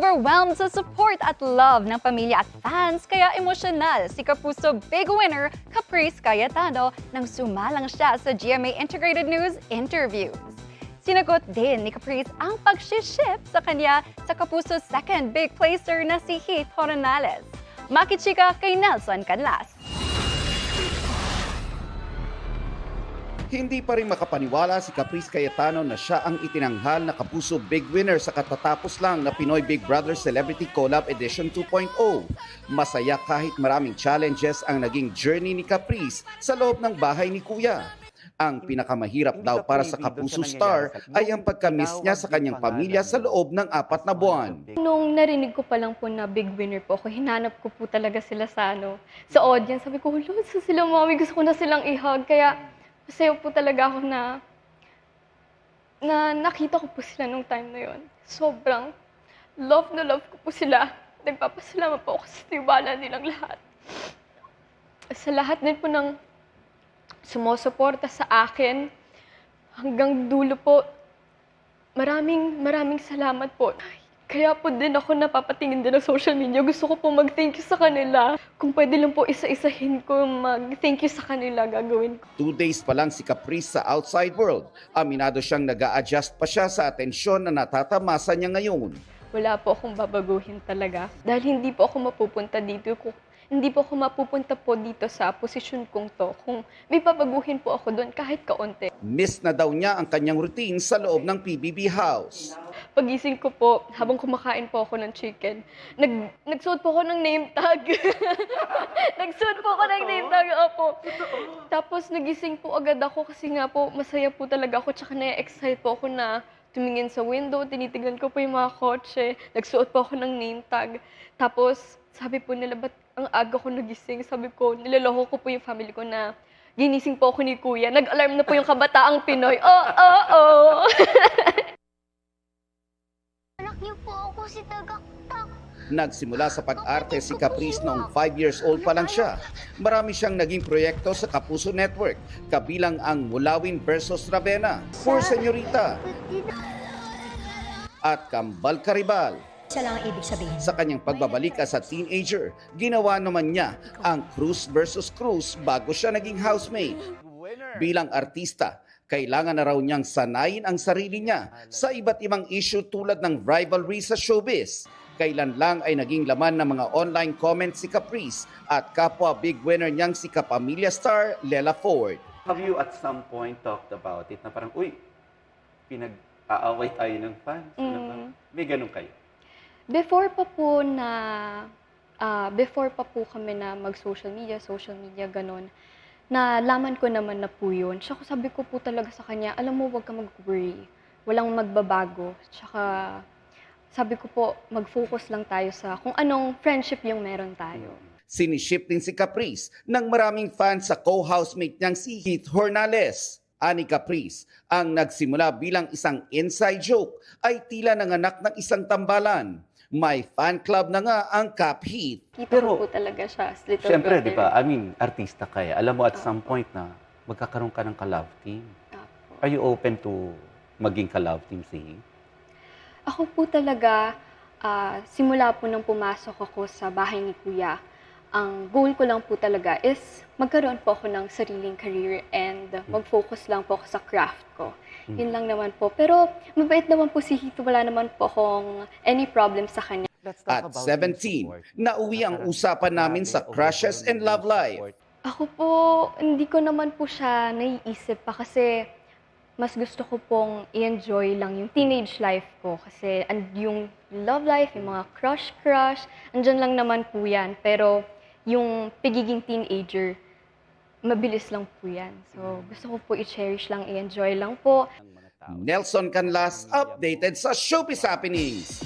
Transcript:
Overwhelmed sa support at love ng pamilya at fans kaya emosyonal si Kapuso Big Winner Caprice Cayetano nang sumalang siya sa GMA Integrated News interviews. Sinagot din ni Caprice ang pag-ship sa kanya sa Kapuso's second big placer na si Heath Hornales. Makichika kay Nelson Canlas. Hindi pa rin makapaniwala si Caprice Cayetano na siya ang itinanghal na Kapuso Big Winner sa katatapos lang na Pinoy Big Brother Celebrity Collab Edition 2.0. Masaya kahit maraming challenges ang naging journey ni Caprice sa loob ng bahay ni Kuya. Ang pinakamahirap daw para sa Kapuso Star ay ang pagka-miss niya sa kanyang pamilya sa loob ng 4 na buwan. Nung narinig ko pa lang po na Big Winner po ako, hinanap ko po talaga sila sa audience. Sabi ko, "Hello, sila mami, gusto ko na silang i-hug." Kaya masaya po talaga ako na nakita ko po sila nung time na yon. Sobrang love na love ko po sila. Nagpapasalamat po ako sa tiwala nilang lahat. Sa lahat din po ng sumusuporta sa akin hanggang dulo po, maraming salamat po. Kaya po din ako napapatingin din ng social media. Gusto ko po mag-thank you sa kanila. Kung pwede lang po isa-isahin ko mag-thank you sa kanila, gagawin ko. 2 days pa lang si Caprice sa outside world. Aminado siyang nag-a-adjust pa siya sa atensyon na natatamasa niya ngayon. Wala po akong babaguhin talaga. Dahil hindi po ako mapupunta dito. Hindi po ako mapupunta po dito sa posisyon kong to. Kung may babaguhin po ako doon kahit kaunti. Miss na daw niya ang kanyang routine sa loob ng PBB house. Pagising ko po, habang kumakain po ako ng chicken, nagsuot po ako ng name tag. Nagsuot po ako ng name tag, opo. Tapos nagising po agad ako kasi nga po masaya po talaga ako tsaka na-excite po ako na tumingin sa window, tinitignan ko po yung mga kotse, nagsuot po ako ng name tag. Tapos sabi po nila, ba't ang aga ko nagising? Sabi ko, niloloko ko po yung family ko na ginising po ako ni Kuya. Nag-alarm na po yung kabataang Pinoy. Oh. Anak niyo po ako si Tagaktak. Nagsimula sa pag-arte si Caprice noong 5 years old pa lang siya. Marami siyang naging proyekto sa Kapuso Network, kabilang ang Mulawin versus Ravenna, Poor Señorita, at Kambal Karibal. Siya lang ang ibig sabihin. Sa kanyang pagbabalik as a teenager, ginawa naman niya ang Cruz versus Cruz bago siya naging housemate. Bilang artista, kailangan na raw niyang sanayin ang sarili niya sa iba't ibang issue tulad ng rivalry sa showbiz. Kailan lang ay naging laman ng mga online comments si Caprice at kapwa Big Winner niyang si kapamilya star Lela Ford. Have you at some point talked about it na parang, pinag-aaway tayo ng fans? Ano ba? May ganun kayo? Before pa po kami na mag-social media, ganon, nalaman ko naman na po yun. Tsaka sabi ko po talaga sa kanya, alam mo, huwag ka mag-worry. Walang magbabago. Tsaka sabi ko po, mag-focus lang tayo sa kung anong friendship yung meron tayo. Siniship din si Caprice ng maraming fans sa co-housemate niyang si Heath Hornales. Ani Caprice, ang nagsimula bilang isang inside joke ay tila nanganak ng isang tambalan. May fan club na nga ang Cap Heath. Kita Pero, ko po talaga siya as little Siyempre, di brother. ba? Artista ka eh. Alam mo at some point na magkakaroon ka ng ka-love team. Apo. Are you open to maging ka-love team si Heath? Ako po talaga, simula po nang pumasok ako sa bahay ni Kuya, ang goal ko lang po talaga is magkaroon po ako ng sariling career and mag-focus lang po ako sa craft ko. Yun lang naman po. Pero mabait naman po si Heath. Wala naman po akong any problem sa kanya. At 17, nauwi ang usapan namin sa crushes and love life. Ako po, hindi ko naman po siya naiisip pa kasi mas gusto ko pong i-enjoy lang yung teenage life ko. Kasi yung love life, yung mga crush, andyan lang naman po yan. Pero yung pagiging teenager, mabilis lang po yan. So gusto ko po i-cherish lang, i-enjoy lang po. Nelson Canlas, updated sa Showbiz Happenings.